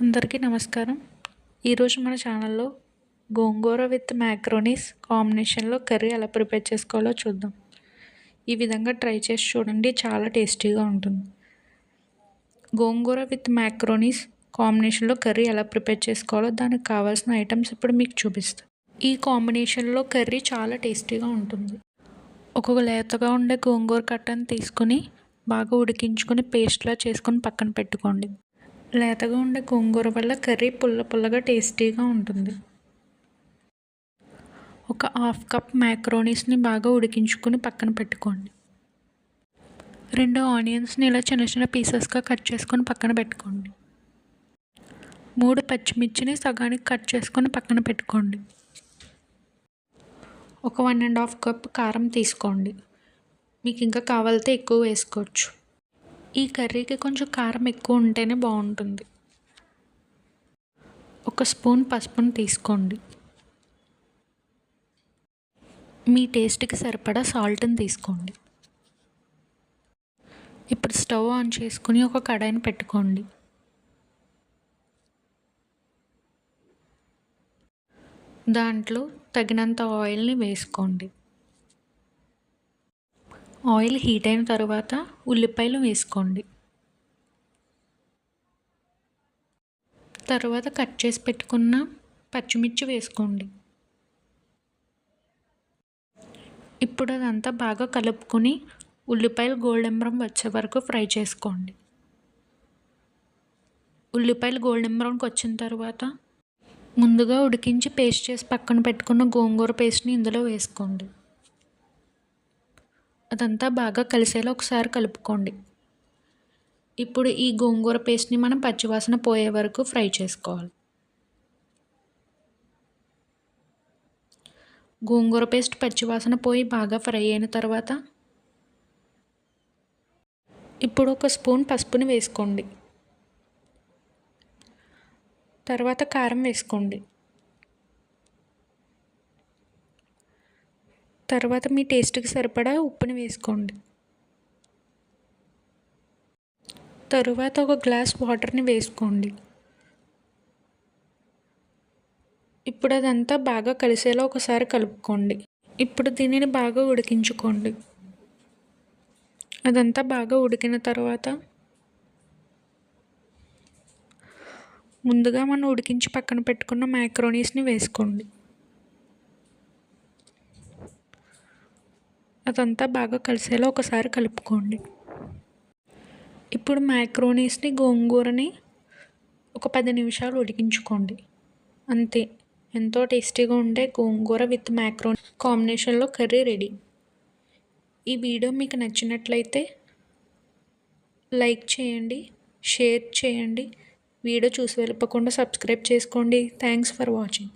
అందరికీ నమస్కారం. ఈరోజు మన ఛానల్లో గోంగూర విత్ మ్యాక్రోనీస్ కాంబినేషన్లో కర్రీ ఎలా ప్రిపేర్ చేసుకోవాలో చూద్దాం. ఈ విధంగా ట్రై చేసి చూడండి, చాలా టేస్టీగా ఉంటుంది. గోంగూర విత్ మ్యాక్రోనీస్ కాంబినేషన్లో కర్రీ ఎలా ప్రిపేర్ చేసుకోవాలో దానికి కావాల్సిన ఐటమ్స్ ఇప్పుడు మీకు చూపిస్తాను. ఈ కాంబినేషన్లో కర్రీ చాలా టేస్టీగా ఉంటుంది. ఒక్కొక్క లేతగా ఉండే గోంగూర కట్టను తీసుకుని బాగా ఉడికించుకొని పేస్ట్లా చేసుకొని పక్కన పెట్టుకోండి. లేతగా ఉండే గోంగూర వల్ల కర్రీ పుల్లగా టేస్టీగా ఉంటుంది. ఒక హాఫ్ కప్ మ్యాక్రోనీస్ని బాగా ఉడికించుకొని పక్కన పెట్టుకోండి. 2 ఆనియన్స్ని ఇలా చిన్న పీసెస్గా కట్ చేసుకొని పక్కన పెట్టుకోండి. 3 పచ్చిమిర్చిని సగానికి కట్ చేసుకొని పక్కన పెట్టుకోండి. ఒక 1.5 కప్ కారం తీసుకోండి. మీకు ఇంకా కావాలితే ఎక్కువ వేసుకోవచ్చు. ఈ కర్రీకి కొంచెం కారం ఎక్కువ ఉంటేనే బాగుంటుంది. 1 స్పూన్ పసుపును తీసుకోండి. మీ టేస్ట్కి సరిపడా సాల్ట్ని తీసుకోండి. ఇప్పుడు స్టవ్ ఆన్ చేసుకుని ఒక కడాయిని పెట్టుకోండి. దాంట్లో తగినంత ఆయిల్ని వేసుకోండి. ఆయిల్ హీట్ అయిన తర్వాత ఉల్లిపాయలు వేసుకోండి. తర్వాత కట్ చేసి పెట్టుకున్న పచ్చిమిర్చి వేసుకోండి. ఇప్పుడు అదంతా బాగా కలుపుకొని ఉల్లిపాయలు గోల్డెన్ బ్రౌన్ వచ్చే వరకు ఫ్రై చేసుకోండి. ఉల్లిపాయలు గోల్డెన్ బ్రౌన్కి వచ్చిన తర్వాత ముందుగా ఉడికించి పేస్ట్ చేసి పక్కన పెట్టుకున్న గోంగూర పేస్ట్ని ఇందులో వేసుకోండి. అదంతా బాగా కలిసేలా ఒకసారి కలుపుకోండి. ఇప్పుడు ఈ గోంగూర పేస్ట్ని మనం పచ్చివాసన పోయే వరకు ఫ్రై చేసుకోవాలి. గోంగూర పేస్ట్ పచ్చివాసన పోయి బాగా ఫ్రై అయిన తర్వాత ఇప్పుడు 1 స్పూన్ పసుపుని వేసుకోండి. తర్వాత కారం వేసుకోండి. తర్వాత మీ టేస్ట్కి సరిపడా ఉప్పుని వేసుకోండి. తరువాత 1 గ్లాస్ వాటర్ని వేసుకోండి. ఇప్పుడు అదంతా బాగా కలిసేలా ఒకసారి కలుపుకోండి. ఇప్పుడు దీనిని బాగా ఉడికించుకోండి. అదంతా బాగా ఉడికిన తర్వాత ముందుగా మనం ఉడికించి పక్కన పెట్టుకున్న మ్యాక్రోనీస్ని వేసుకోండి. అదంతా బాగా కలిసేలా ఒకసారి కలుపుకోండి. ఇప్పుడు మ్యాక్రోనీస్ని గోంగూరని ఒక 10 నిమిషాలు ఉడికించుకోండి. అంతే, ఎంతో టేస్టీగా ఉండే గోంగూర విత్ మ్యాక్రోనీ కాంబినేషన్లో కర్రీ రెడీ. ఈ వీడియో మీకు నచ్చినట్లయితే లైక్ చేయండి, షేర్ చేయండి. వీడియో చూసి వెళ్ళిపోకుండా సబ్స్క్రైబ్ చేసుకోండి. Thanks for watching.